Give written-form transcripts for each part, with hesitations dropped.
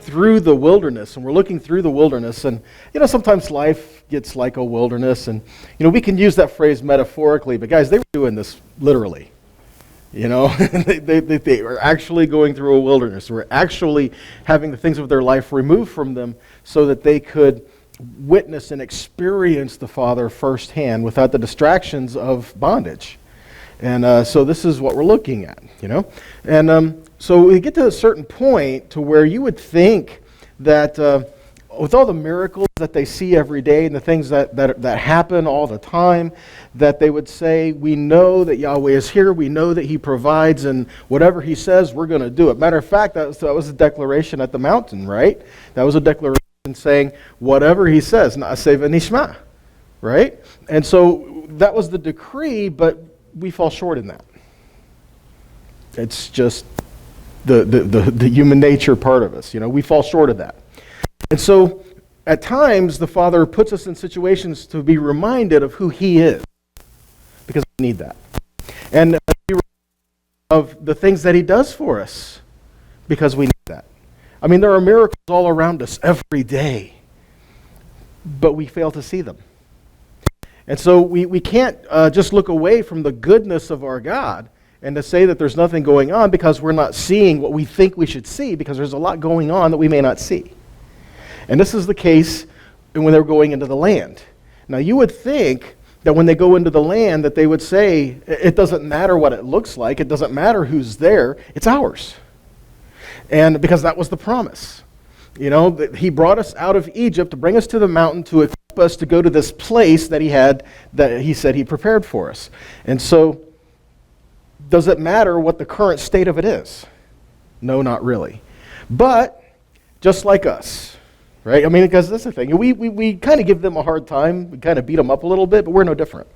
through the wilderness, and we're looking through the wilderness, and sometimes life gets like a wilderness, and we can use that phrase metaphorically, but guys, they were doing this literally. They were actually going through a wilderness. They were actually having the things of their life removed from them so that they could witness and experience the Father firsthand without the distractions of bondage. And so this is what we're looking at, And so we get to a certain point to where you would think that with all the miracles that they see every day and the things that happen all the time, that they would say, we know that Yahweh is here, we know that He provides, and whatever He says, we're going to do it. Matter of fact, that was a declaration at the mountain, right? That was a declaration saying, whatever He says, na'aseh v'nishma, right? And so that was the decree, but we fall short in that. It's just the human nature part of us. We fall short of that. And so at times the Father puts us in situations to be reminded of who He is, because we need that. And be reminded of the things that He does for us, because we need that. I mean, there are miracles all around us every day, but we fail to see them. And so we can't just look away from the goodness of our God and to say that there's nothing going on because we're not seeing what we think we should see, because there's a lot going on that we may not see. And this is the case when they're going into the land. Now, you would think that when they go into the land that they would say, it doesn't matter what it looks like, it doesn't matter who's there, it's ours. And because that was the promise. That He brought us out of Egypt to bring us to the mountain to equip us to go to this place that He said He prepared for us. And so, does it matter what the current state of it is? No, not really. But, just like us, right? I mean, because that's the thing. We kind of give them a hard time. We kind of beat them up a little bit, but we're no different.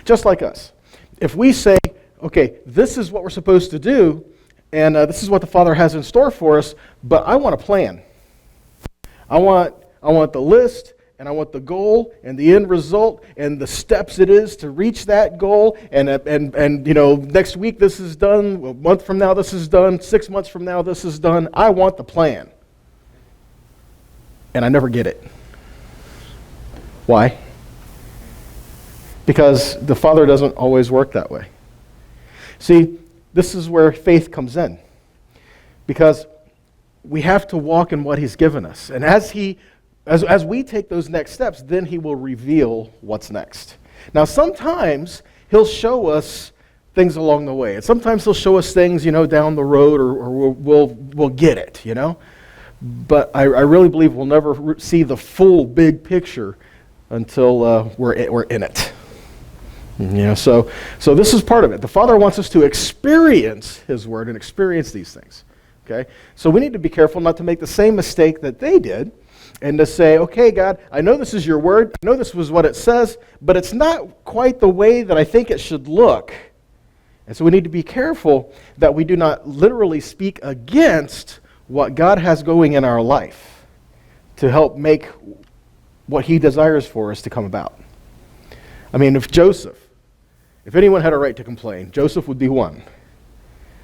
Just like us. If we say, okay, this is what we're supposed to do, and this is what the Father has in store for us, but I want a plan. I want the list, and I want the goal, and the end result, and the steps it is to reach that goal, and next week this is done, a month from now this is done, 6 months from now this is done. I want the plan. And I never get it. Why? Because the Father doesn't always work that way. See, this is where faith comes in. Because we have to walk in what He's given us. And as we take those next steps, then He will reveal what's next. Now, sometimes He'll show us things along the way. And sometimes He'll show us things, down the road, or we'll get it, But I really believe we'll never see the full big picture until we're in it. So this is part of it. The Father wants us to experience His Word and experience these things. Okay? So we need to be careful not to make the same mistake that they did and to say, okay, God, I know this is your Word. I know this was what it says, but it's not quite the way that I think it should look. And so we need to be careful that we do not literally speak against what God has going in our life to help make what He desires for us to come about. I mean, if anyone had a right to complain, Joseph would be one.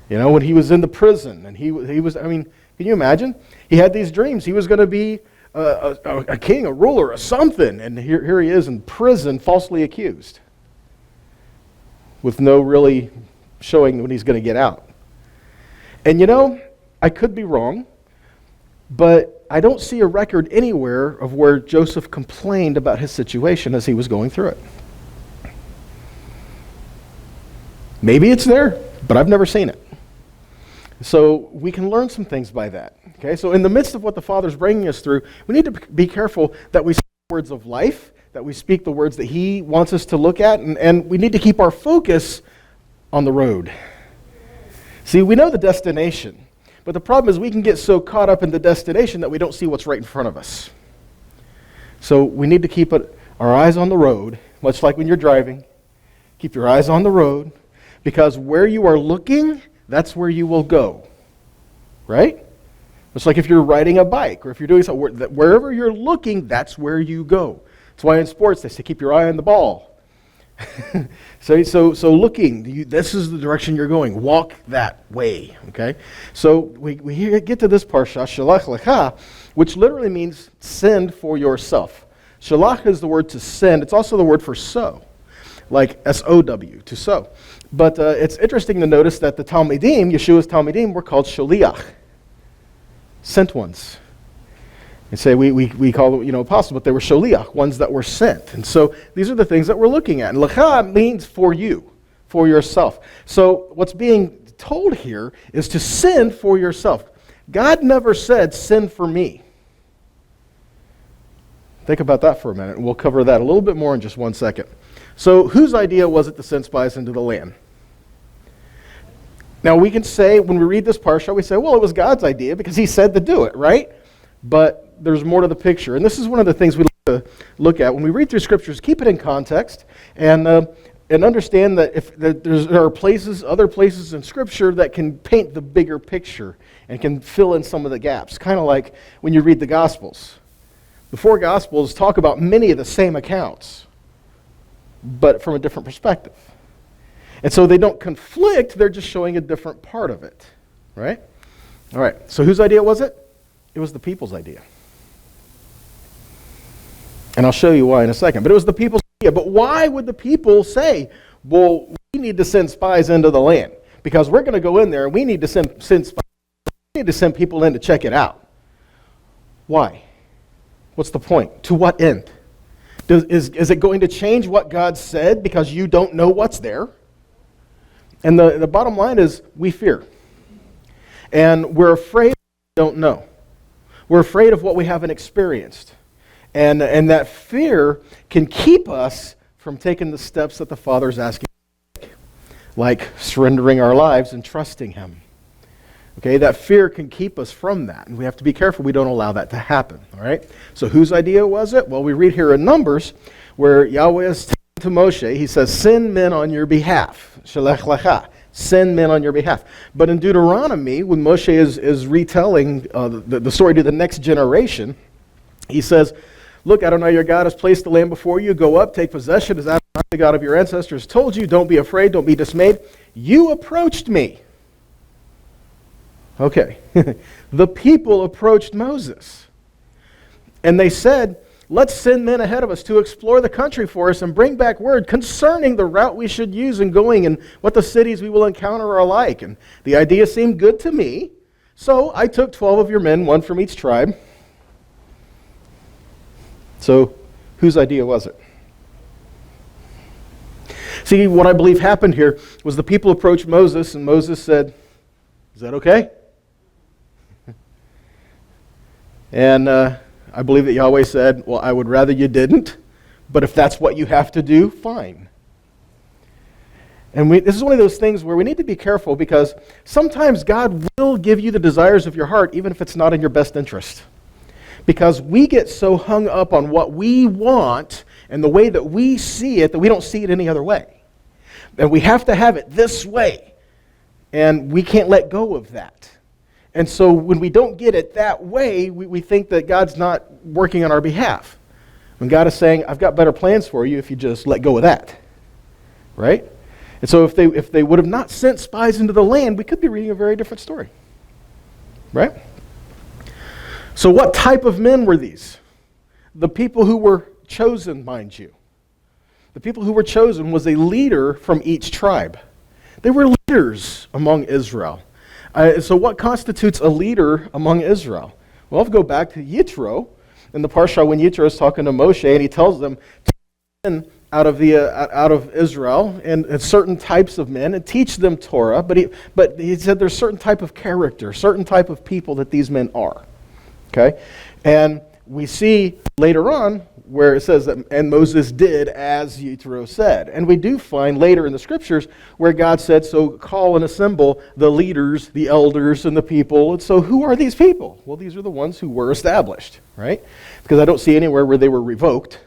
When he was in the prison, and he was, can you imagine? He had these dreams. He was going to be a king, a ruler, a something, and here he is in prison, falsely accused, with no really showing when he's going to get out. And I could be wrong, but I don't see a record anywhere of where Joseph complained about his situation as he was going through it. Maybe it's there, but I've never seen it. So we can learn some things by that. Okay, so in the midst of what the Father's bringing us through, we need to be careful that we speak words of life, that we speak the words that He wants us to look at, and we need to keep our focus on the road. See, we know the destination, but the problem is we can get so caught up in the destination that we don't see what's right in front of us. So we need to keep our eyes on the road, much like when you're driving. Keep your eyes on the road, because where you are looking, that's where you will go, right? It's like if you're riding a bike or if you're doing something, wherever you're looking, that's where you go. That's why in sports they say keep your eye on the ball. So looking, this is the direction you're going. Walk that way, okay? So we get to this parsha, Shelach lcha, which literally means send for yourself. Shelach is the word to send. It's also the word for sow, like S-O-W, to sow. But it's interesting to notice that the Talmidim, Yeshua's Talmidim, were called Shaliach, sent ones. And say we call them, apostles, but they were sholiach, ones that were sent. And so these are the things that we're looking at. And lcha means for you, for yourself. So what's being told here is to send for yourself. God never said, send for me. Think about that for a minute, and we'll cover that a little bit more in just 1 second. So whose idea was it to send spies into the land? Now we can say, when we read this parsha, we say, well, it was God's idea because he said to do it, right? But there's more to the picture. And this is one of the things we like to look at. When we read through scriptures, keep it in context and understand that if there are other places in scripture that can paint the bigger picture and can fill in some of the gaps. Kind of like when you read the Gospels. The 4 Gospels talk about many of the same accounts, but from a different perspective. And so they don't conflict, they're just showing a different part of it. Right? All right, so whose idea was it? It was the people's idea. And I'll show you why in a second. But it was the people's idea. But why would the people say, well, we need to send spies into the land? Because we're going to go in there and we need to send spies. We need to send people in to check it out. Why? What's the point? To what end? Is it going to change what God said because you don't know what's there? And the bottom line is we fear. And we're afraid we don't know. We're afraid of what we haven't experienced. And that fear can keep us from taking the steps that the Father's asking us to take, like surrendering our lives and trusting Him. Okay, that fear can keep us from that, and we have to be careful we don't allow that to happen, all right? So whose idea was it? Well, we read here in Numbers where Yahweh is telling to Moshe, he says, send men on your behalf, Shelach lcha, send men on your behalf. But in Deuteronomy, when Moshe is retelling the story to the next generation, he says, look, Adonai your God has placed the land before you. Go up, take possession, as Adonai the God of your ancestors told you. Don't be afraid, don't be dismayed. You approached me. Okay. The people approached Moses. And they said, let's send men ahead of us to explore the country for us and bring back word concerning the route we should use in going and what the cities we will encounter are like. And the idea seemed good to me. So I took 12 of your men, one from each tribe. So, whose idea was it? See, what I believe happened here was the people approached Moses, and Moses said, is that okay? And I believe that Yahweh said, well, I would rather you didn't, but if that's what you have to do, fine. And this is one of those things where we need to be careful because sometimes God will give you the desires of your heart even if it's not in your best interest. Because we get so hung up on what we want and the way that we see it that we don't see it any other way. And we have to have it this way. And we can't let go of that. And so when we don't get it that way, we think that God's not working on our behalf. When God is saying, I've got better plans for you if you just let go of that. Right? And so if they would have not sent spies into the land, we could be reading a very different story. Right? So what type of men were these? The people who were chosen, mind you. The people who were chosen was a leader from each tribe. They were leaders among Israel. So what constitutes a leader among Israel? Well, if we go back to Yitro, in the Parsha when Yitro is talking to Moshe, and he tells them to men out of Israel and certain types of men and teach them Torah, but he said there's certain type of character, certain type of people that these men are. Okay? And we see later on where it says that, and Moses did as Yitro said. And we do find later in the scriptures where God said, so call and assemble the leaders, the elders, and the people. And so who are these people? Well, these are the ones who were established, right? Because I don't see anywhere where they were revoked,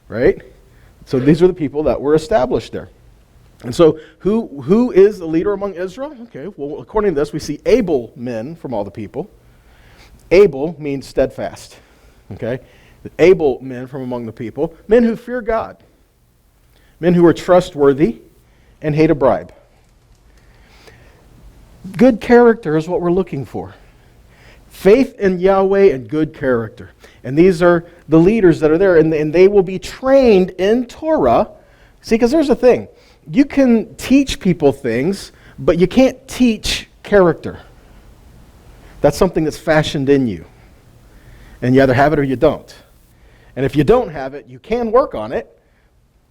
right? So these are the people that were established there. And so who is the leader among Israel? Okay, well, according to this, we see able men from all the people. Able means steadfast, okay? Able men from among the people, men who fear God, Men who are trustworthy and hate a bribe. Good character is what we're looking for. Faith in Yahweh and good character. And these are the leaders that are there, and they will be trained in Torah. See, because there's the thing. You can teach people things, but you can't teach character. That's something that's fashioned in you. And you either have it or you don't. And if you don't have it, you can work on it,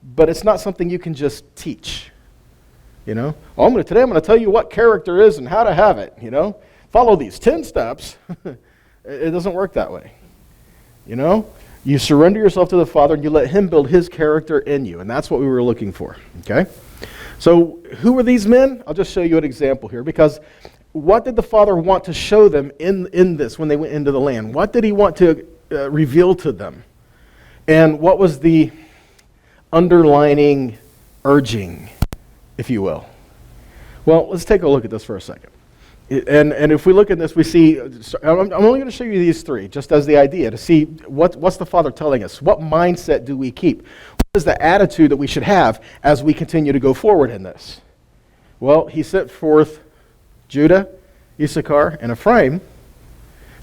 but it's not something you can just teach. You know? Today I'm going to tell you what character is and how to have it, you know? Follow these 10 steps. It doesn't work that way. You know? You surrender yourself to the Father and you let Him build His character in you. And that's what we were looking for. Okay? So who were these men? I'll just show you an example here, because what did the Father want to show them in this when they went into the land? What did He want to reveal to them? And what was the underlining urging, if you will? Well, let's take a look at this for a second. And if we look at this, we see, I'm only going to show you these three, just as the idea, to see what's the Father telling us. What mindset do we keep? What is the attitude that we should have as we continue to go forward in this? Well, He sent forth Judah, Issachar, and Ephraim.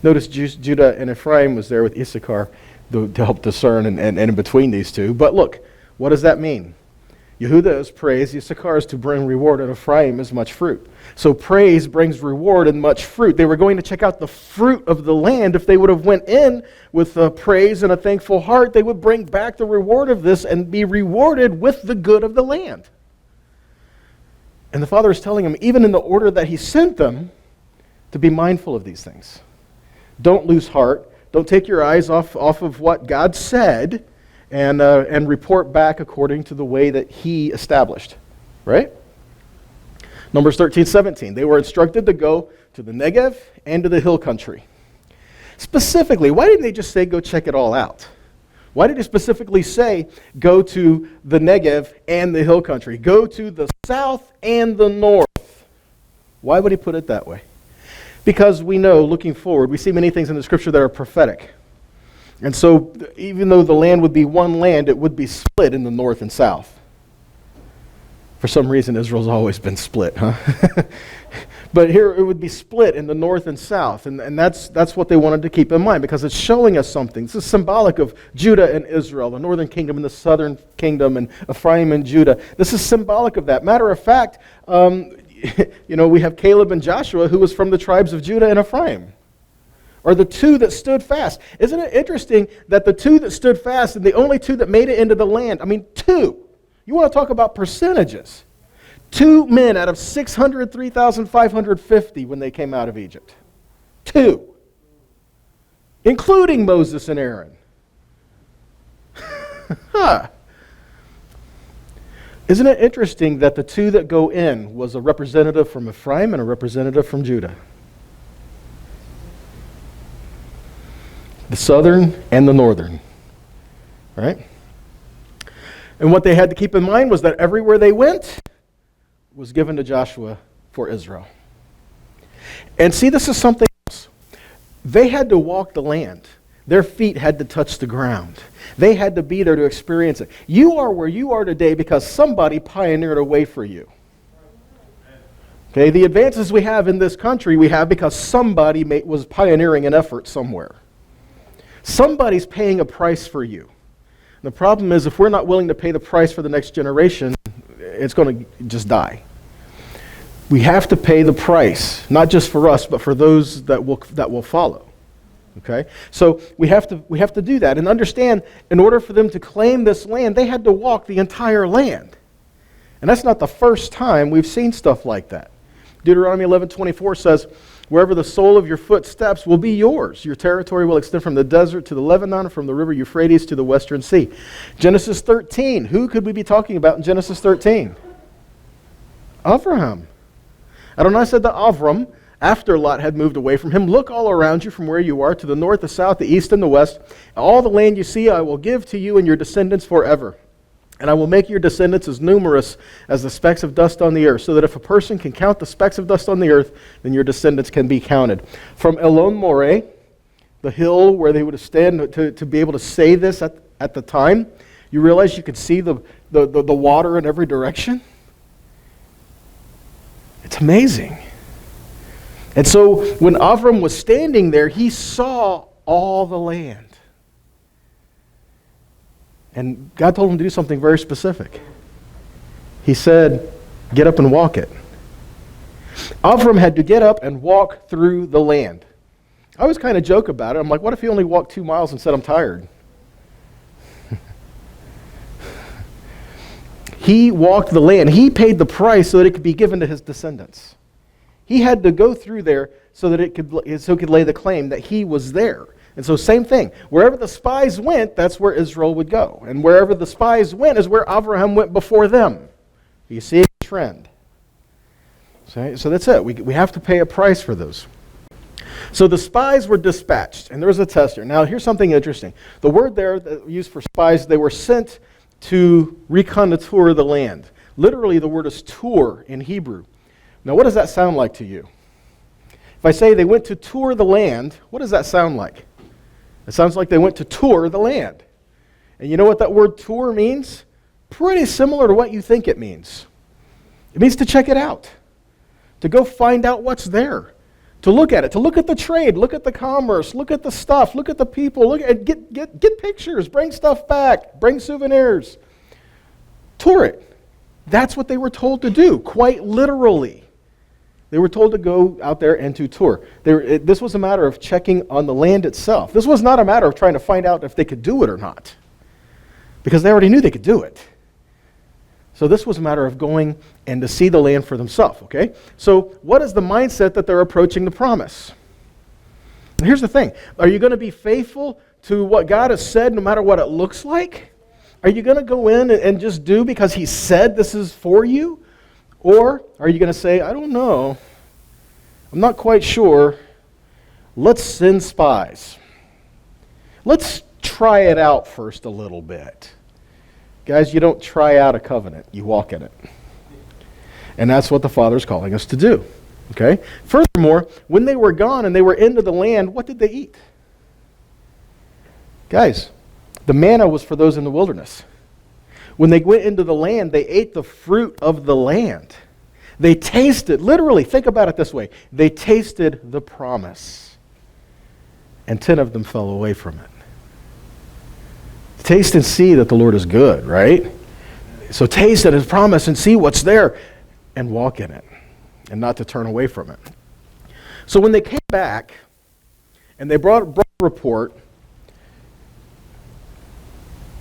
Notice Judah and Ephraim was there with Issachar to help discern and in between these two. But look, what does that mean? Yehuda is praise, Issachar is to bring reward, and Ephraim is much fruit. So praise brings reward and much fruit. They were going to check out the fruit of the land. If they would have went in with praise and a thankful heart, they would bring back the reward of this and be rewarded with the good of the land. And the Father is telling them, even in the order that He sent them, to be mindful of these things. Don't lose heart. Don't take your eyes off of what God said and report back according to the way that He established. Right? Numbers 13:17. They were instructed to go to the Negev and to the hill country. Specifically, why didn't they just say go check it all out? Why did He specifically say go to the Negev and the hill country? Go to the south and the north. Why would He put it that way? Because we know, looking forward, we see many things in the Scripture that are prophetic. And so, even though the land would be one land, it would be split in the north and south. For some reason, Israel's always been split, huh? But here it would be split in the north and south. And that's what they wanted to keep in mind, because it's showing us something. This is symbolic of Judah and Israel, the northern kingdom and the southern kingdom, and Ephraim and Judah. This is symbolic of that. Matter of fact, we have Caleb and Joshua, who was from the tribes of Judah and Ephraim, or the two that stood fast. Isn't it interesting that the two that stood fast and the only two that made it into the land, two. You want to talk about percentages. 2 men out of 603,550 when they came out of Egypt. 2. Including Moses and Aaron. Huh. Isn't it interesting that the two that go in was a representative from Ephraim and a representative from Judah? The southern and the northern. Right? And what they had to keep in mind was that everywhere they went was given to Joshua for Israel. And see, this is something else. They had to walk the land. Their feet had to touch the ground. They had to be there to experience it. You are where you are today because somebody pioneered a way for you. Okay, the advances we have in this country, we have because somebody was pioneering an effort somewhere. Somebody's paying a price for you. The problem is, if we're not willing to pay the price for the next generation, it's going to just die. We have to pay the price, not just for us, but for those that will follow. Okay? So we have to do that and understand, in order for them to claim this land, they had to walk the entire land. And that's not the first time we've seen stuff like that. Deuteronomy 11:24 says, wherever the sole of your foot steps will be yours. Your territory will extend from the desert to the Lebanon, from the river Euphrates to the western sea. Genesis 13. Who could we be talking about in Genesis 13? Abraham. Adonai said to Avram, after Lot had moved away from him, look all around you from where you are, to the north, the south, the east, and the west. All the land you see I will give to you and your descendants forever. And I will make your descendants as numerous as the specks of dust on the earth, so that if a person can count the specks of dust on the earth, then your descendants can be counted. From Elon Moreh, the hill where they would stand to be able to say this at the time, You realize you could see the water in every direction? It's amazing. And so when Avram was standing there, he saw all the land. And God told him to do something very specific. He said, get up and walk it. Avram had to get up and walk through the land. I always kind of joke about it. I'm like, what if he only walked 2 miles and said, I'm tired? He walked the land. He paid the price so that it could be given to his descendants. He had to go through there so that he could lay the claim that he was there. And so same thing. Wherever the spies went, that's where Israel would go. And wherever the spies went is where Abraham went before them. You see a trend. So that's it. We have to pay a price for those. So the spies were dispatched, and there was a tester. Now here's something interesting. The word there that used for spies, they were sent to reconnoiter the land. Literally, the word is tour in Hebrew. Now, what does that sound like to you? If I say they went to tour the land, what does that sound like? It sounds like they went to tour the land. And you know what that word tour means? Pretty similar to what you think it means. It means to check it out, to go find out what's there, to look at it, to look at the trade, look at the commerce, look at the stuff, look at the people, look at get pictures, bring stuff back, bring souvenirs. Tour it. That's what they were told to do, quite literally. They were told to go out there and to tour. This was a matter of checking on the land itself. This was not a matter of trying to find out if they could do it or not, because they already knew they could do it. So this was a matter of going and to see the land for themselves, okay? So what is the mindset that they're approaching the promise? And here's the thing. Are you going to be faithful to what God has said no matter what it looks like? Are you going to go in and just do because he said this is for you? Or are you going to say, I don't know, I'm not quite sure, let's send spies. Let's try it out first a little bit. Guys, you don't try out a covenant, you walk in it. And that's what the Father's calling us to do. Okay? Furthermore, when they were gone and they were into the land, what did they eat? Guys, the manna was for those in the wilderness. When they went into the land, they ate the fruit of the land. They tasted, literally, think about it this way. They tasted the promise. And 10 of them fell away from it. Taste and see that the Lord is good, right? So taste at his promise and see what's there and walk in it and not to turn away from it. So when they came back and they brought a report,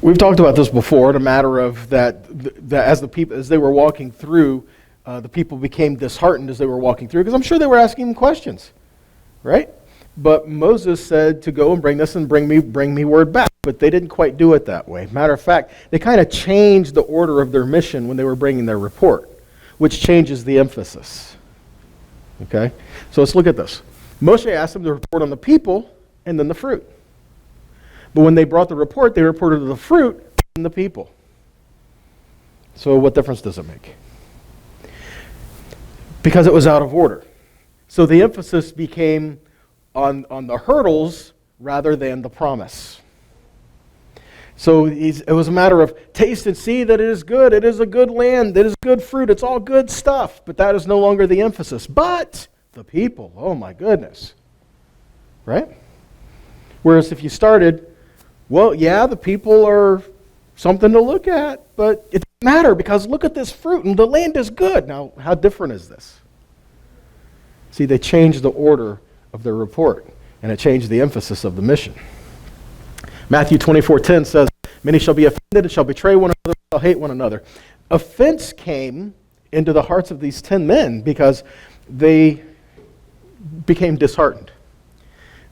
we've talked about this before, the matter of that as they were walking through, the people became disheartened as they were walking through, because I'm sure they were asking him questions, right? But Moses said to go and bring this and bring me word back. But they didn't quite do it that way. Matter of fact, they kind of changed the order of their mission when they were bringing their report, which changes the emphasis. Okay? So let's look at this. Moshe asked them to report on the people and then the fruit. But when they brought the report, they reported the fruit and the people. So what difference does it make? Because it was out of order. So the emphasis became on the hurdles rather than the promise. So it was a matter of taste and see that it is good. It is a good land. It is good fruit. It's all good stuff. But that is no longer the emphasis. But the people, oh my goodness. Right? Whereas if you started, well, yeah, the people are something to look at, but it doesn't matter because look at this fruit and the land is good. Now, how different is this? See, they changed the order of their report and it changed the emphasis of the mission. Matthew 24:10 says, many shall be offended and shall betray one another, and shall hate one another. Offense came into the hearts of these 10 men because they became disheartened.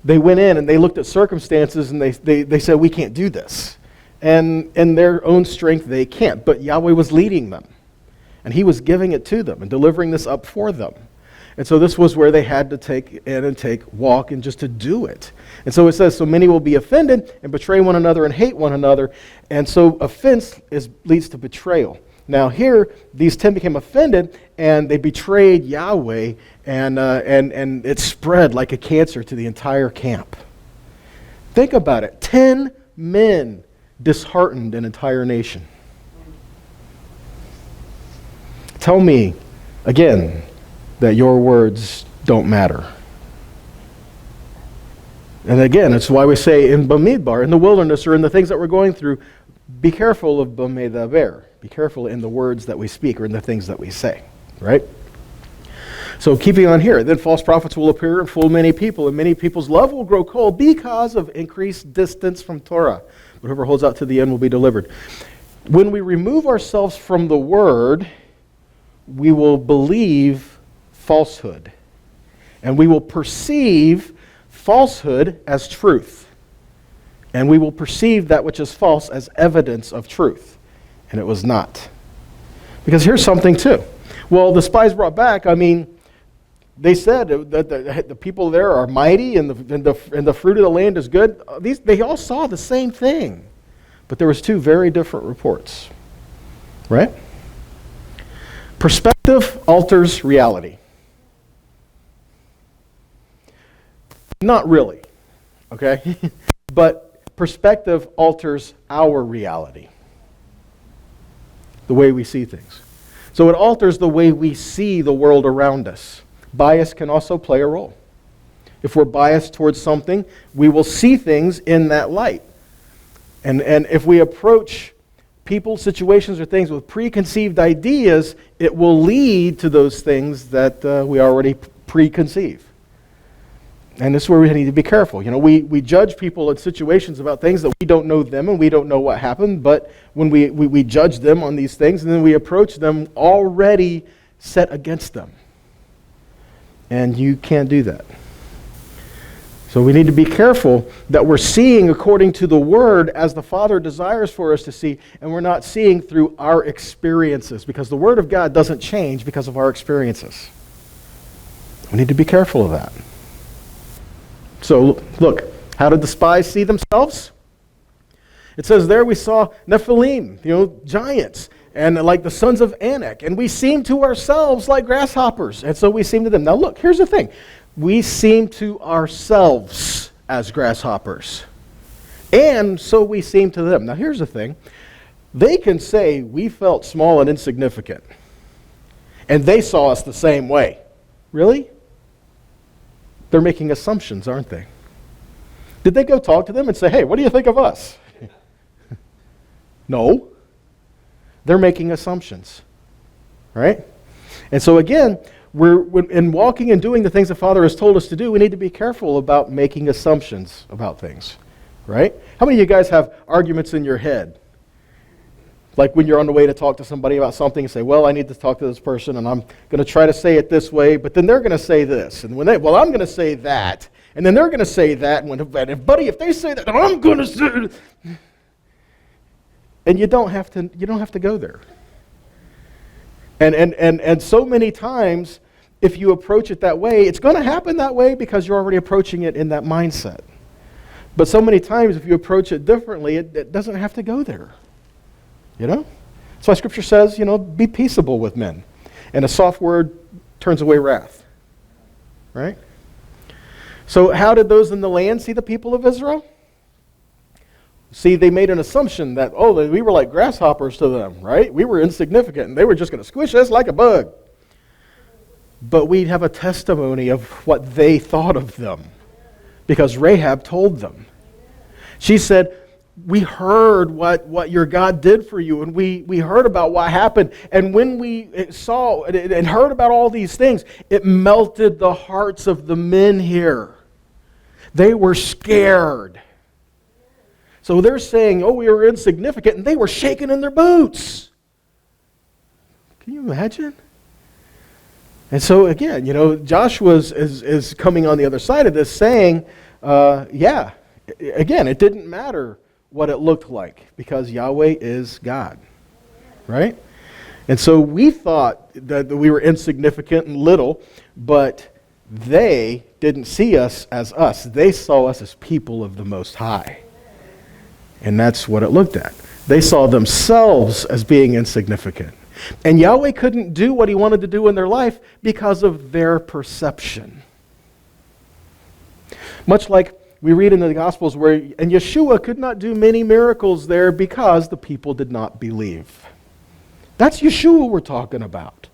They went in and they looked at circumstances and they said, we can't do this. And in their own strength, they can't. But Yahweh was leading them. And he was giving it to them and delivering this up for them. And so this was where they had to take in and walk and just to do it. And so it says, so many will be offended and betray one another and hate one another. And so offense leads to betrayal. Now here, these 10 became offended and they betrayed Yahweh and it spread like a cancer to the entire camp. Think about it. 10 men disheartened an entire nation. Tell me, again, that your words don't matter. And again, it's why we say in Bamidbar, in the wilderness, or in the things that we're going through, be careful of Bamedaber. Be careful in the words that we speak or in the things that we say, right? So keeping on here, then false prophets will appear and fool many people, and many people's love will grow cold because of increased distance from Torah. But whoever holds out to the end will be delivered. When we remove ourselves from the word, we will believe falsehood. And we will perceive falsehood as truth. And we will perceive that which is false as evidence of truth. And it was not. Because here's something too. Well, the spies brought back, they said that the people there are mighty and the fruit of the land is good. They all saw the same thing. But there was two very different reports. Right? Perspective alters reality. Not really, okay? But perspective alters our reality. The way we see things. So it alters the way we see the world around us. Bias can also play a role. If we're biased towards something, we will see things in that light. And if we approach people, situations, or things with preconceived ideas, it will lead to those things that we already preconceive. And this is where we need to be careful. We judge people in situations about things that we don't know them and we don't know what happened, but when we judge them on these things and then we approach them already set against them. And you can't do that. So we need to be careful that we're seeing according to the Word as the Father desires for us to see, and we're not seeing through our experiences, because the Word of God doesn't change because of our experiences. We need to be careful of that. So look, how did the spies see themselves? It says there we saw Nephilim, giants, and like the sons of Anak, and we seemed to ourselves like grasshoppers, and so we seemed to them. Now look, here's the thing. We seem to ourselves as grasshoppers. And so we seem to them. Now here's the thing. They can say we felt small and insignificant. And they saw us the same way. Really? They're making assumptions, aren't they? Did they go talk to them and say, hey, what do you think of us? No. They're making assumptions. Right? And so again, in walking and doing the things the Father has told us to do, we need to be careful about making assumptions about things, right? How many of you guys have arguments in your head? Like when you're on the way to talk to somebody about something and say, well, I need to talk to this person and I'm going to try to say it this way, but then they're going to say this. And I'm going to say that. And then they're going to say that. And buddy, if they say that, then I'm going to say it. And you don't have to go there. And so many times, if you approach it that way, it's going to happen that way because you're already approaching it in that mindset. But so many times, if you approach it differently, it doesn't have to go there. That's why Scripture says, be peaceable with men. And a soft word turns away wrath. Right? So how did those in the land see the people of Israel? See, they made an assumption that, we were like grasshoppers to them, right? We were insignificant, and they were just going to squish us like a bug. But we have a testimony of what they thought of them, because Rahab told them. She said, we heard what your God did for you, and we heard about what happened. And when we saw and heard about all these things, it melted the hearts of the men here. They were scared. So they're saying, we were insignificant, and they were shaking in their boots. Can you imagine? And so again, Joshua is coming on the other side of this saying, again, it didn't matter what it looked like because Yahweh is God, right? And so we thought that we were insignificant and little, but they didn't see us as us. They saw us as people of the Most High. And that's what it looked at. They saw themselves as being insignificant. And Yahweh couldn't do what he wanted to do in their life because of their perception. Much like We read in the Gospels where, and Yeshua could not do many miracles there because the people did not believe. That's Yeshua we're talking about.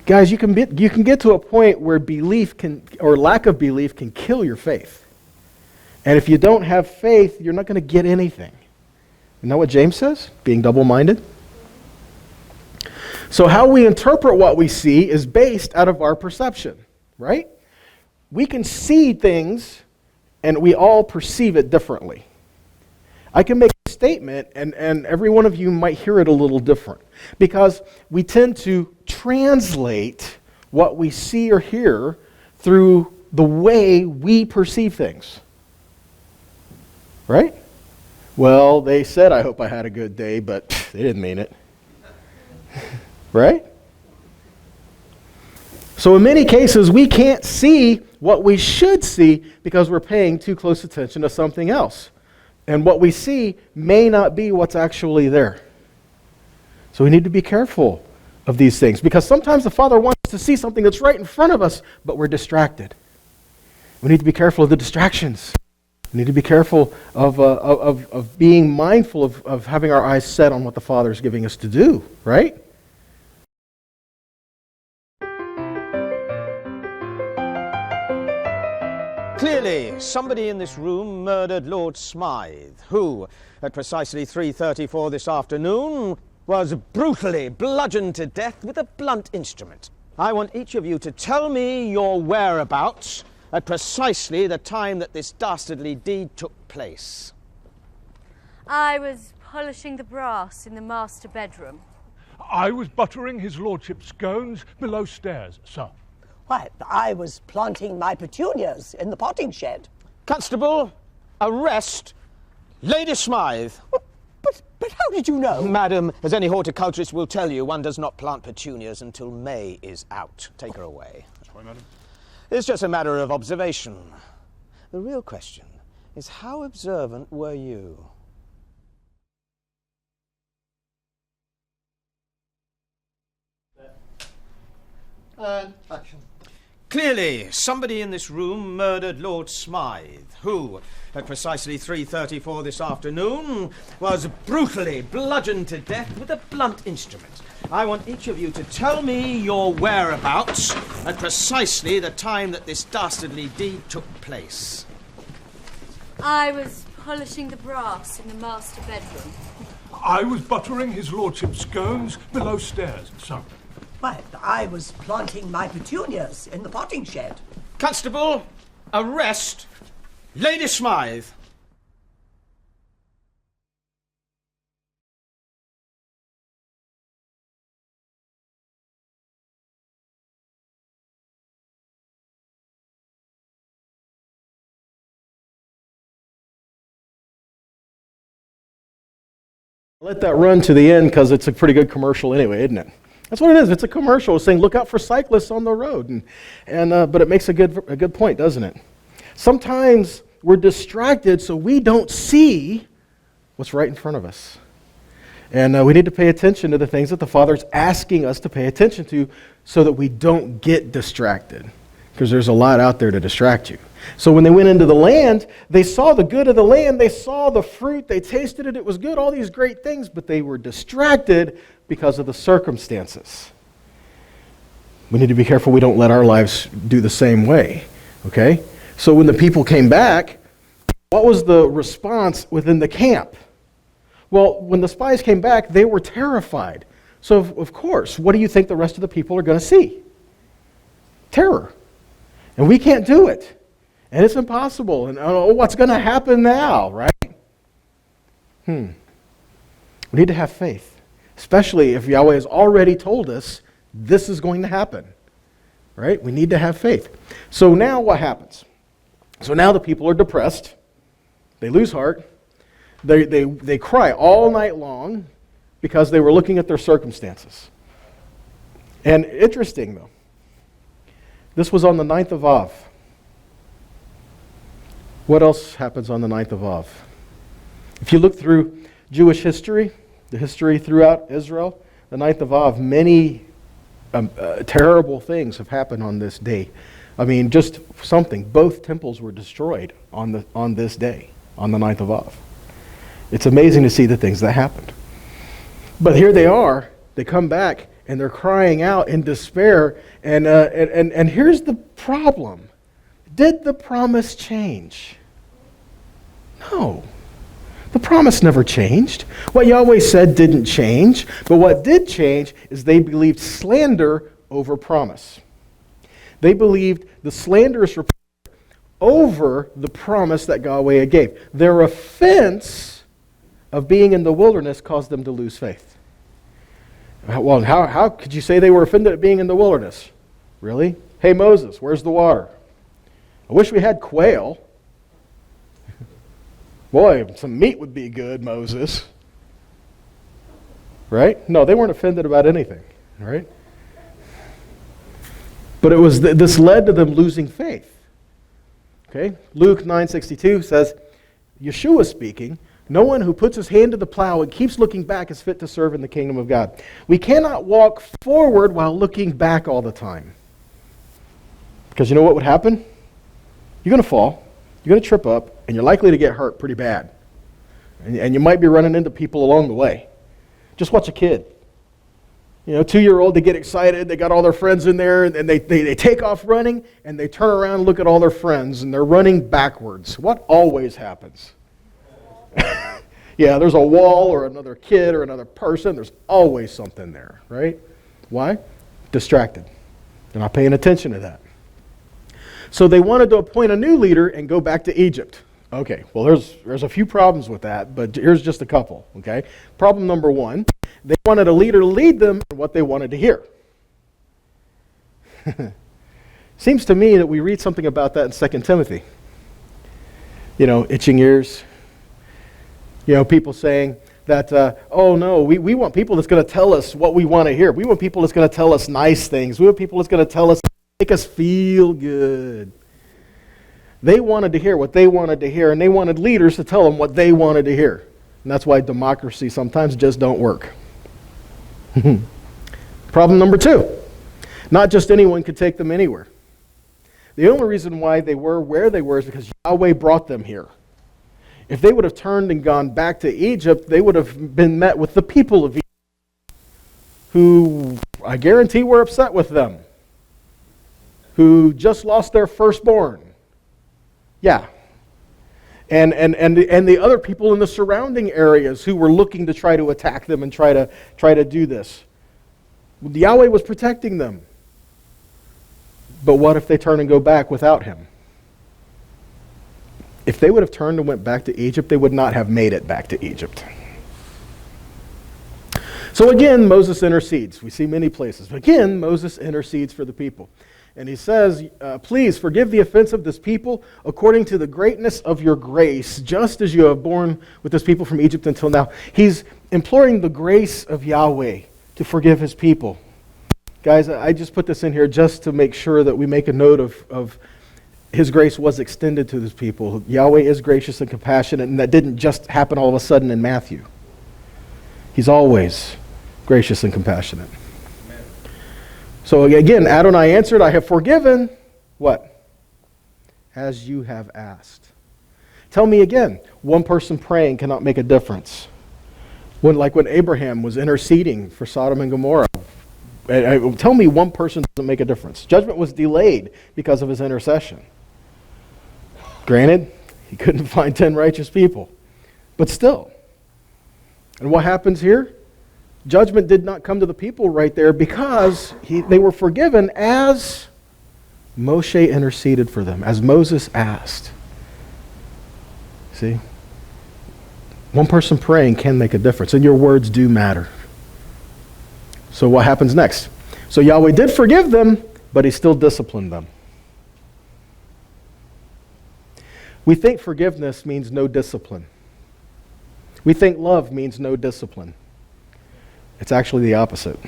Guys, you can get to a point where belief or lack of belief can kill your faith. And if you don't have faith, you're not going to get anything. Isn't that what James says? Being double-minded? So how we interpret what we see is based out of our perception, right? We can see things, and we all perceive it differently. I can make a statement, and every one of you might hear it a little different, because we tend to translate what we see or hear through the way we perceive things. Right? Well, they said, I hope I had a good day, but they didn't mean it. Right? So in many cases, we can't see what we should see because we're paying too close attention to something else. And what we see may not be what's actually there. So we need to be careful of these things, because sometimes the Father wants us to see something that's right in front of us, but we're distracted. We need to be careful of the distractions. We need to be careful of being mindful of having our eyes set on what the Father is giving us to do, right? Clearly, somebody in this room murdered Lord Smythe, who, at precisely 3:34 this afternoon, was brutally bludgeoned to death with a blunt instrument. I want each of you to tell me your whereabouts at precisely the time that this dastardly deed took place. I was polishing the brass in the master bedroom. I was buttering his lordship's scones below stairs, sir. Why, I was planting my petunias in the potting shed. Constable, arrest Lady Smythe. But how did you know? Madam, as any horticulturist will tell you, one does not plant petunias until May is out. Take her away. That's right, madam. It's just a matter of observation. The real question is, how observant were you? Action. Clearly, somebody in this room murdered Lord Smythe, who, at precisely 3:34 this afternoon, was brutally bludgeoned to death with a blunt instrument. I want each of you to tell me your whereabouts at precisely the time that this dastardly deed took place. I was polishing the brass in the master bedroom. I was buttering his lordship's scones below stairs, sir. Why, I was planting my petunias in the potting shed. Constable, arrest Lady Smythe. Let that run to the end because it's a pretty good commercial anyway, isn't it? That's what it is. It's a commercial saying, look out for cyclists on the road. But it makes a good point, doesn't it? Sometimes we're distracted so we don't see what's right in front of us. And we need to pay attention to the things that the Father's asking us to pay attention to so that we don't get distracted. Because there's a lot out there to distract you. So when they went into the land, they saw the good of the land, they saw the fruit, they tasted it, it was good, all these great things, but they were distracted because of the circumstances. We need to be careful we don't let our lives do the same way, okay? So when the people came back, what was the response within the camp? Well, when the spies came back, they were terrified. So of course, what do you think the rest of the people are going to see? Terror. And we can't do it. And it's impossible. And what's going to happen now, right? We need to have faith. Especially if Yahweh has already told us this is going to happen. Right? We need to have faith. So now what happens? So now the people are depressed. They lose heart. They cry all night long because they were looking at their circumstances. And interesting though, this was on the 9th of Av. What else happens on the 9th of Av? If you look through Jewish history, the history throughout Israel, the 9th of Av, many terrible things have happened on this day I mean, just something. Both temples were destroyed on this day, on the 9th of Av. It's amazing to see the things that happened. But here they are. They come back, and they're crying out in despair. And here's the problem. Did the promise change? No. The promise never changed. What Yahweh said didn't change. But what did change is they believed slander over promise. They believed the slanderous report over the promise that Yahweh gave. Their offense of being in the wilderness caused them to lose faith. Well, how could you say they were offended at being in the wilderness? Really? Hey, Moses, where's the water? I wish we had quail. Boy, some meat would be good, Moses. Right? No, they weren't offended about anything. Right? But it was this led to them losing faith. Okay? Luke 9:62 says, Yeshua speaking, no one who puts his hand to the plow and keeps looking back is fit to serve in the kingdom of God. We cannot walk forward while looking back all the time. Because you know what would happen? You're going to fall, you're going to trip up, and you're likely to get hurt pretty bad. And you might be running into people along the way. Just watch a kid. 2-year-old, they get excited, they got all their friends in there, and they take off running, and they turn around and look at all their friends, and they're running backwards. What always happens? Yeah, there's a wall or another kid or another person. There's always something there, right? Why? Distracted. They're not paying attention to that. So they wanted to appoint a new leader and go back to Egypt. Okay, well, there's a few problems with that, but here's just a couple, okay? Problem number one, they wanted a leader to lead them in what they wanted to hear. Seems to me that we read something about that in 2 Timothy. Itching ears. People saying that, oh no, we want people that's going to tell us what we want to hear. We want people that's going to tell us nice things. We want people that's going to tell us, make us feel good. They wanted to hear what they wanted to hear, and they wanted leaders to tell them what they wanted to hear. And that's why democracy sometimes just don't work. Problem number two, not just anyone could take them anywhere. The only reason why they were where they were is because Yahweh brought them here. If they would have turned and gone back to Egypt, they would have been met with the people of Egypt, who I guarantee were upset with them, who just lost their firstborn. Yeah. And the other people in the surrounding areas who were looking to try to attack them and try to do this. Yahweh was protecting them. But what if they turn and go back without him? If they would have turned and went back to Egypt, they would not have made it back to Egypt. So again, Moses intercedes. We see many places. But again, Moses intercedes for the people. And he says, please forgive the offense of this people according to the greatness of your grace, just as you have borne with this people from Egypt until now. He's imploring the grace of Yahweh to forgive his people. Guys, I just put this in here just to make sure that we make a note of his grace was extended to his people. Yahweh is gracious and compassionate, and that didn't just happen all of a sudden in Matthew. He's always gracious and compassionate. Amen. So again, Adonai answered, I have forgiven, what? As you have asked. Tell me again, one person praying cannot make a difference. When Abraham was interceding for Sodom and Gomorrah, tell me one person doesn't make a difference. Judgment was delayed because of his intercession. Granted, he couldn't find 10 righteous people, but still. And what happens here? Judgment did not come to the people right there because they were forgiven as Moshe interceded for them, as Moses asked. See? One person praying can make a difference, and your words do matter. So what happens next? So Yahweh did forgive them, but he still disciplined them. We think forgiveness means no discipline. We think love means no discipline. It's actually the opposite.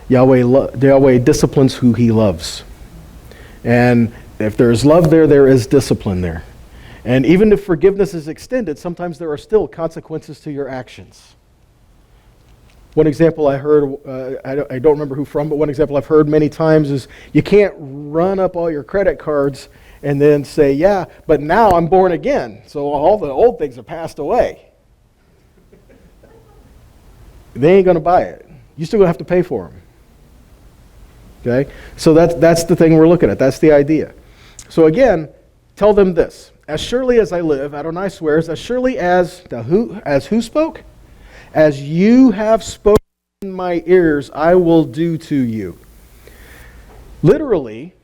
Yahweh disciplines who he loves. And if there is love there, there is discipline there. And even if forgiveness is extended, sometimes there are still consequences to your actions. One example I heard, I don't remember who from, but one example I've heard many times is you can't run up all your credit cards and then say, yeah, but now I'm born again, so all the old things have passed away. They ain't going to buy it. You're still going to have to pay for them. Okay? So that's the thing we're looking at. That's the idea. So again, tell them this. As surely as I live, Adonai swears, as surely as who spoke? As you have spoken in my ears, I will do to you. Literally,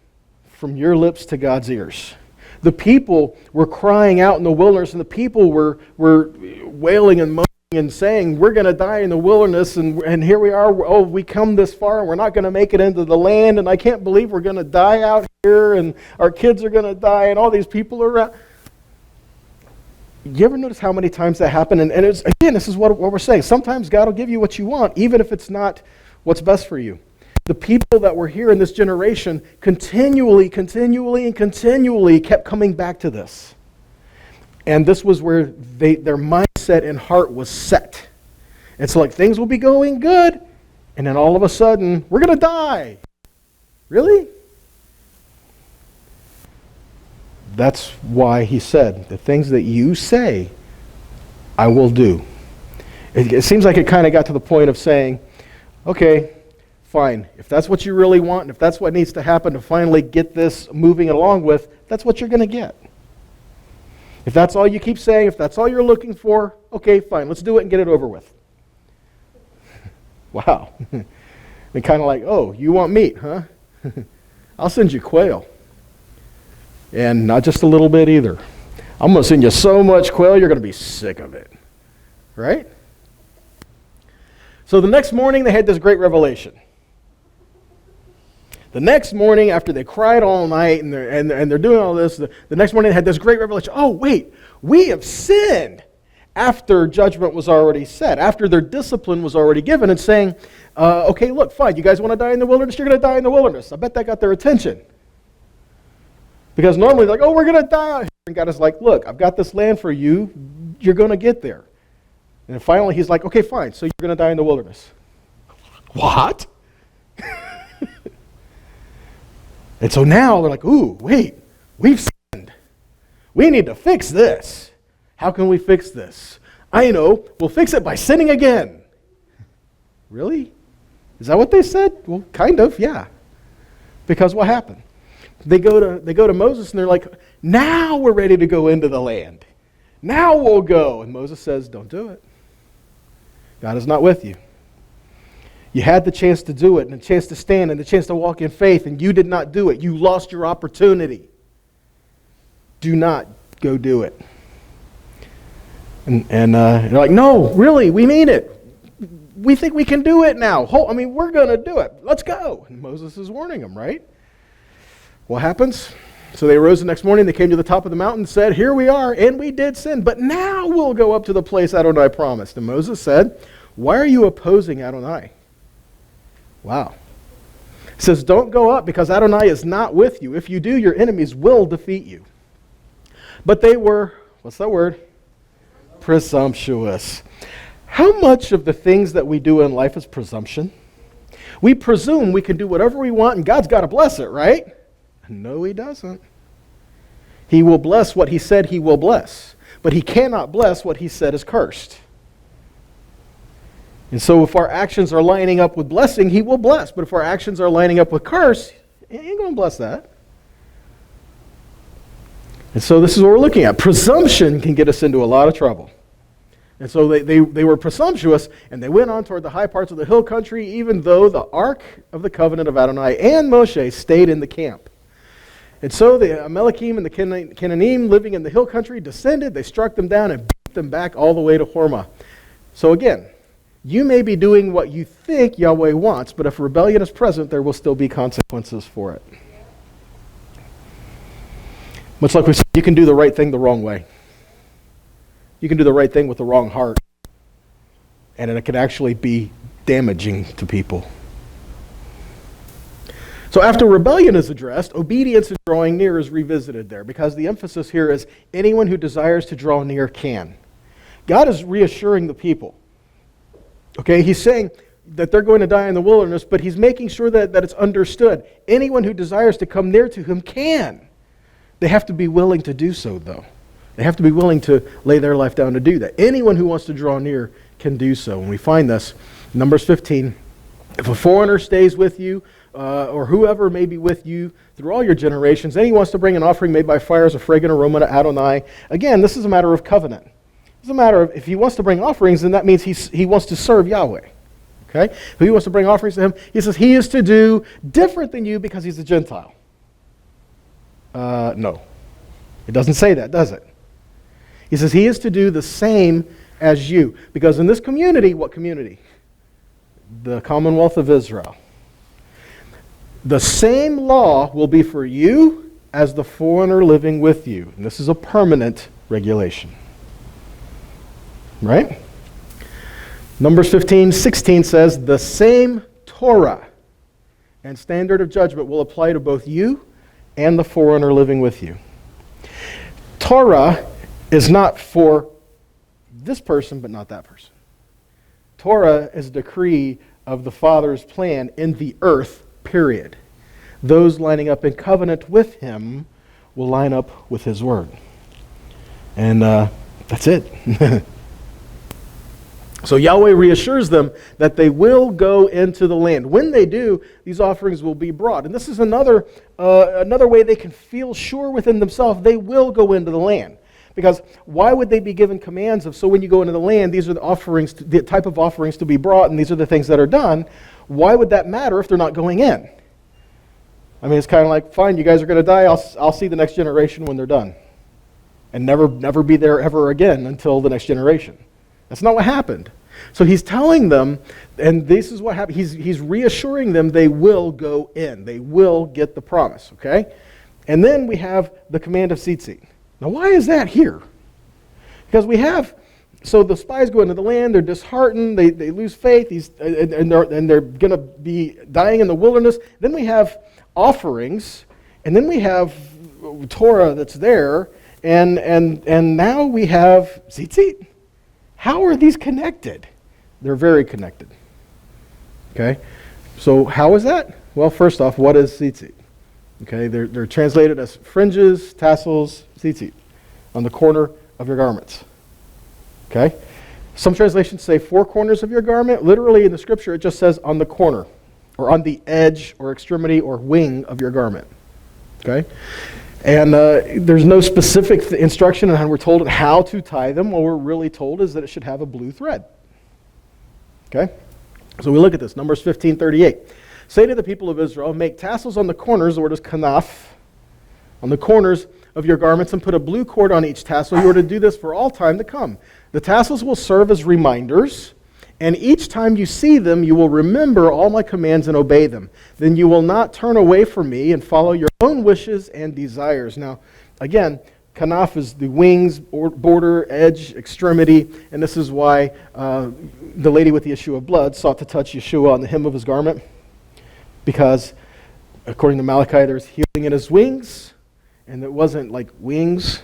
from your lips to God's ears. The people were crying out in the wilderness, and the people were wailing and moaning and saying, we're going to die in the wilderness, and here we are, we come this far, and we're not going to make it into the land, and I can't believe we're going to die out here, and our kids are going to die, and all these people are around. You ever notice how many times that happened? And it's, again, this is what we're saying. Sometimes God will give you what you want, even if it's not what's best for you. The people that were here in this generation continually kept coming back to this. And this was where their mindset and heart was set. It's like things will be going good, and then all of a sudden, we're going to die. Really? That's why he said, the things that you say, I will do. It seems like it kind of got to the point of saying, okay, fine. If that's what you really want, and if that's what needs to happen to finally get this moving along with, that's what you're going to get. If that's all you keep saying, if that's all you're looking for, okay, fine, let's do it and get it over with. Wow. And kind of like, oh, you want meat, huh? I'll send you quail. And not just a little bit either. I'm going to send you so much quail, you're going to be sick of it. Right? So the next morning, they had this great revelation. The next morning, after they cried all night and they're doing all this, the next morning they had this great revelation. Oh, wait, we have sinned. After judgment was already set, after their discipline was already given, and saying, okay, look, fine, you guys want to die in the wilderness? You're going to die in the wilderness. I bet that got their attention. Because normally they're like, oh, we're going to die out here. And God is like, look, I've got this land for you. You're going to get there. And finally he's like, okay, fine, so you're going to die in the wilderness. What? And so now they're like, ooh, wait, we've sinned. We need to fix this. How can we fix this? I know, we'll fix it by sinning again. Really? Is that what they said? Well, kind of, yeah. Because what happened? They go to Moses and they're like, now we're ready to go into the land. Now we'll go. And Moses says, don't do it. God is not with you. You had the chance to do it, and the chance to stand, and the chance to walk in faith, and you did not do it. You lost your opportunity. Do not go do it. And they're like, no, really, we mean it. We think we can do it now. We're going to do it. Let's go. And Moses is warning them, right? What happens? So they arose the next morning, they came to the top of the mountain and said, here we are, and we did sin, but now we'll go up to the place Adonai promised. And Moses said, why are you opposing Adonai? Wow. It says, don't go up because Adonai is not with you. If you do, your enemies will defeat you. But they were, what's that word? Presumptuous. How much of the things that we do in life is presumption? We presume we can do whatever we want and God's got to bless it, right? No, he doesn't. He will bless what he said he will bless, but he cannot bless what he said is cursed. And so if our actions are lining up with blessing, he will bless. But if our actions are lining up with curse, he ain't going to bless that. And so this is what we're looking at. Presumption can get us into a lot of trouble. And so they were presumptuous, and they went on toward the high parts of the hill country, even though the Ark of the Covenant of Adonai and Moshe stayed in the camp. And so the Amalekim and the Canaanim living in the hill country descended, they struck them down and beat them back all the way to Hormah. So again, you may be doing what you think Yahweh wants, but if rebellion is present, there will still be consequences for it. Much like we said, you can do the right thing the wrong way. You can do the right thing with the wrong heart, and it can actually be damaging to people. So after rebellion is addressed, obedience and drawing near is revisited there, because the emphasis here is anyone who desires to draw near can. God is reassuring the people. Okay, he's saying that they're going to die in the wilderness, but he's making sure that it's understood. Anyone who desires to come near to him can. They have to be willing to do so, though. They have to be willing to lay their life down to do that. Anyone who wants to draw near can do so. And we find this, Numbers 15. If a foreigner stays with you, or whoever may be with you through all your generations, and he wants to bring an offering made by fire as a fragrant aroma to Adonai. Again, this is a matter of covenant. It's a matter of, if he wants to bring offerings, then that means he wants to serve Yahweh. Okay? If he wants to bring offerings to him, he says he is to do different than you because he's a Gentile. No. It doesn't say that, does it? He says he is to do the same as you. Because in this community, what community? The Commonwealth of Israel. The same law will be for you as the foreigner living with you. And this is a permanent regulation. Right? Numbers 15:16 says, the same Torah and standard of judgment will apply to both you and the foreigner living with you. Torah is not for this person, but not that person. Torah is a decree of the Father's plan in the earth, period. Those lining up in covenant with him will line up with his word. And that's it. So Yahweh reassures them that they will go into the land. When they do, these offerings will be brought. And this is another way they can feel sure within themselves they will go into the land. Because why would they be given commands of, so when you go into the land, these are the offerings, the type of offerings to be brought, and these are the things that are done? Why would that matter if they're not going in? I mean, it's kind of like, fine, you guys are going to die. I'll see the next generation when they're done, and never be there ever again until the next generation. That's not what happened. So he's telling them, and this is what happened. He's reassuring them they will go in. They will get the promise, okay? And then we have the command of tzitzit. Now, why is that here? Because we have, so the spies go into the land, they're disheartened, they lose faith, and they're going to be dying in the wilderness. Then we have offerings, and then we have Torah that's there, and now we have tzitzit. How are these connected? They're very connected. Okay? So how is that? Well, first off, what is tzitzit? Okay, they're translated as fringes, tassels, tzitzit, on the corner of your garments. Okay? Some translations say four corners of your garment. Literally in the scripture, it just says on the corner, or on the edge, or extremity, or wing of your garment. Okay? And there's no specific instruction on how we're told how to tie them. What we're really told is that it should have a blue thread. Okay? So we look at this, Numbers 15:38. Say to the people of Israel, make tassels on the corners, the word is kanaf, on the corners of your garments, and put a blue cord on each tassel. You are to do this for all time to come. The tassels will serve as reminders, and each time you see them, you will remember all my commands and obey them. Then you will not turn away from me and follow your own wishes and desires. Now, again, kanaf is the wings, border, edge, extremity, and this is why the lady with the issue of blood sought to touch Yeshua on the hem of his garment, because according to Malachi, there's healing in his wings, and it wasn't like wings.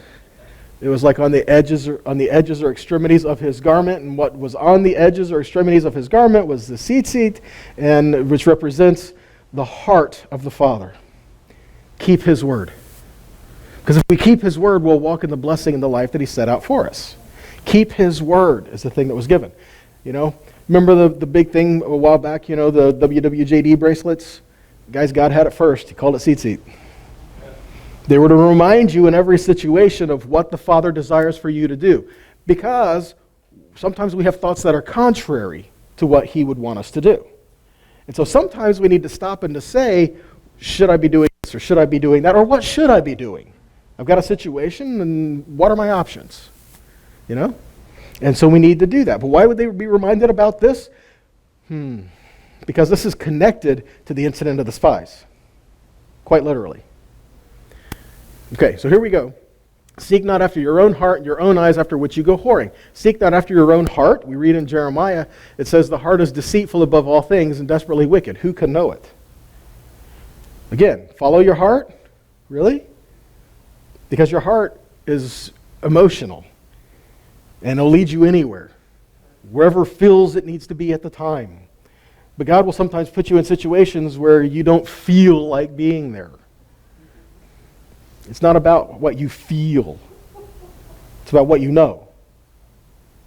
It was like on the edges or extremities of his garment, and what was on the edges or extremities of his garment was the tzitzit, and which represents the heart of the Father. Keep his word. Because if we keep his word, we'll walk in the blessing and the life that he set out for us. Keep his word is the thing that was given. You know, remember the big thing a while back, you know, the WWJD bracelets? Guys, God had it first. He called it tzitzit. They were to remind you in every situation of what the Father desires for you to do. Because sometimes we have thoughts that are contrary to what he would want us to do. And so sometimes we need to stop and to say, should I be doing this or should I be doing that? Or what should I be doing? I've got a situation and what are my options? You know? And so we need to do that. But why would they be reminded about this? Because this is connected to the incident of the spies. Quite literally. Okay, so here we go. Seek not after your own heart and your own eyes after which you go whoring. Seek not after your own heart. We read in Jeremiah, it says the heart is deceitful above all things and desperately wicked. Who can know it? Again, follow your heart? Really? Because your heart is emotional and it'll lead you anywhere. wherever feels it needs to be at the time. But God will sometimes put you in situations where you don't feel like being there. It's not about what you feel. It's about what you know.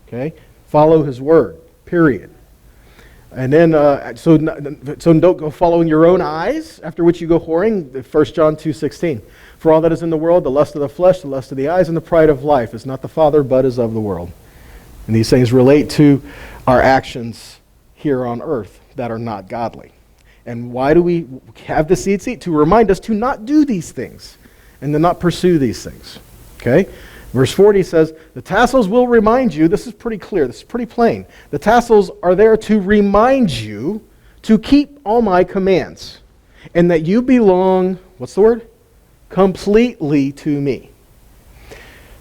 Okay? Follow His word, period. And then, so don't go following your own eyes, after which you go whoring. 1 John 2:16. For all that is in the world, the lust of the flesh, the lust of the eyes, and the pride of life is not the Father, but is of the world. And these things relate to our actions here on earth that are not godly. And why do we have the seed seat? To remind us to not do these things and to not pursue these things. Okay? Verse 40 says, the tassels will remind you. This is pretty clear. This is pretty plain. The tassels are there to remind you to keep all my commands and that you belong, what's the word? Completely to me.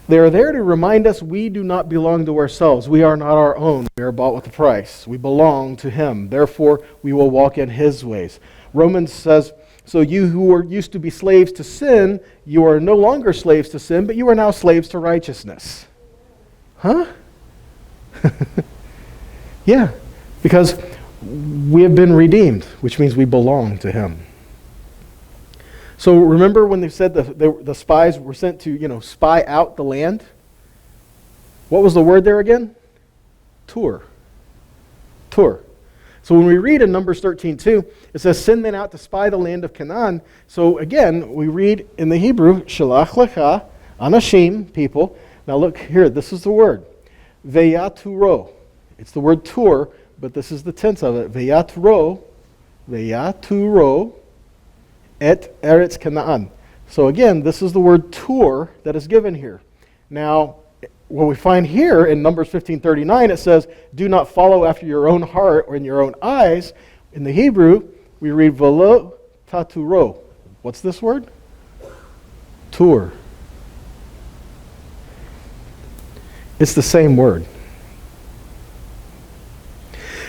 They are there to remind us we do not belong to ourselves. We are not our own. We are bought with a price. We belong to Him. Therefore, we will walk in His ways. Romans says, so you who were used to be slaves to sin, you are no longer slaves to sin, but you are now slaves to righteousness. Huh? Yeah, because we have been redeemed, which means we belong to Him. So remember when they said the spies were sent to, spy out the land? What was the word there again? Tur. So when we read in Numbers 13:2, it says, send men out to spy the land of Canaan. So again, we read in the Hebrew, Shelach, lcha, anashim, people. Now look here, this is the word. Veyaturo. It's the word tur, but this is the tense of it. Veyaturo, et eretz Canaan. So again, this is the word tur that is given here. Now, what we find here in Numbers 15:39, it says, do not follow after your own heart or in your own eyes. In the Hebrew, we read velo taturo. What's this word? Tur. It's the same word.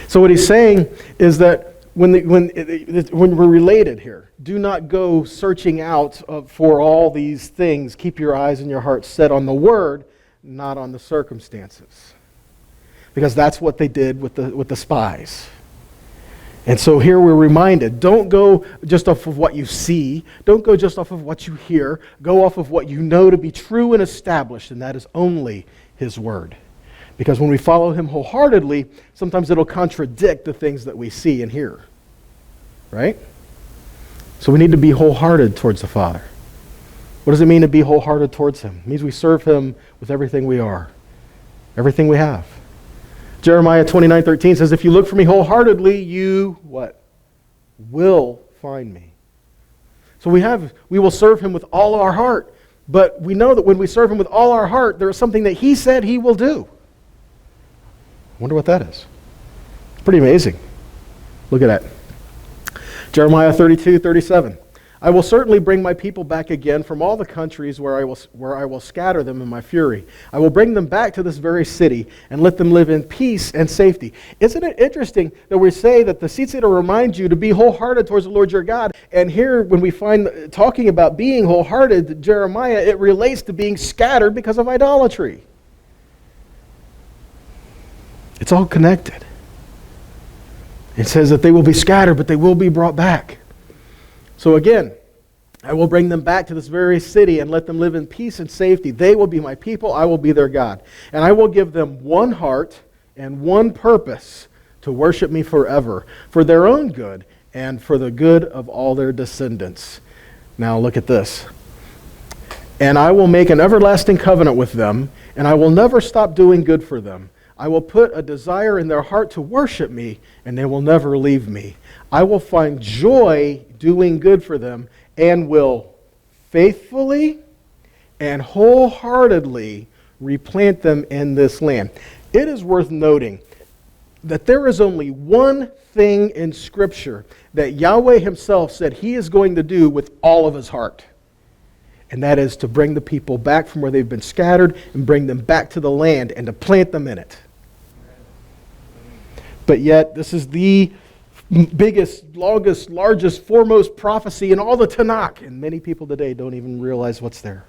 So what he's saying is that when we're related here, do not go searching out for all these things. Keep your eyes and your heart set on the Word, not on the circumstances. Because that's what they did with the spies. And so here we're reminded, don't go just off of what you see. Don't go just off of what you hear. Go off of what you know to be true and established, and that is only His Word. Because when we follow Him wholeheartedly, sometimes it'll contradict the things that we see and hear. Right? So we need to be wholehearted towards the Father. What does it mean to be wholehearted towards Him? It means we serve Him with everything we are, everything we have. Jeremiah 29:13 says, if you look for me wholeheartedly, you, what? Will find me. So we will serve Him with all our heart, but we know that when we serve Him with all our heart, there is something that He said He will do. I wonder what that is. It's pretty amazing. Look at that. Jeremiah 32:37. I will certainly bring my people back again from all the countries where I will scatter them in my fury. I will bring them back to this very city and let them live in peace and safety. Isn't it interesting that we say that the seed seed will remind you to be wholehearted towards the Lord your God? And here, when we find talking about being wholehearted, Jeremiah, it relates to being scattered because of idolatry. It's all connected. It says that they will be scattered, but they will be brought back. So again, I will bring them back to this very city and let them live in peace and safety. They will be my people. I will be their God. And I will give them one heart and one purpose to worship me forever, for their own good and for the good of all their descendants. Now look at this. And I will make an everlasting covenant with them, and I will never stop doing good for them. I will put a desire in their heart to worship me, and they will never leave me. I will find joy doing good for them, and will faithfully and wholeheartedly replant them in this land. It is worth noting that there is only one thing in Scripture that Yahweh Himself said He is going to do with all of His heart. And that is to bring the people back from where they've been scattered and bring them back to the land and to plant them in it. But yet, this is the biggest, longest, largest, foremost prophecy in all the Tanakh. And many people today don't even realize what's there.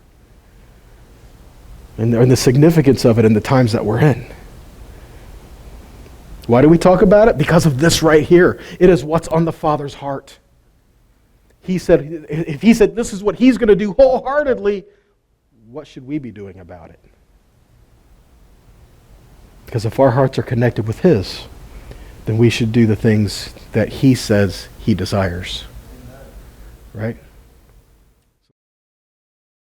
And the significance of it in the times that we're in. Why do we talk about it? Because of this right here. It is what's on the Father's heart. He said, if he said this is what he's going to do wholeheartedly, what should we be doing about it? Because if our hearts are connected with his, then we should do the things that he says he desires. Right?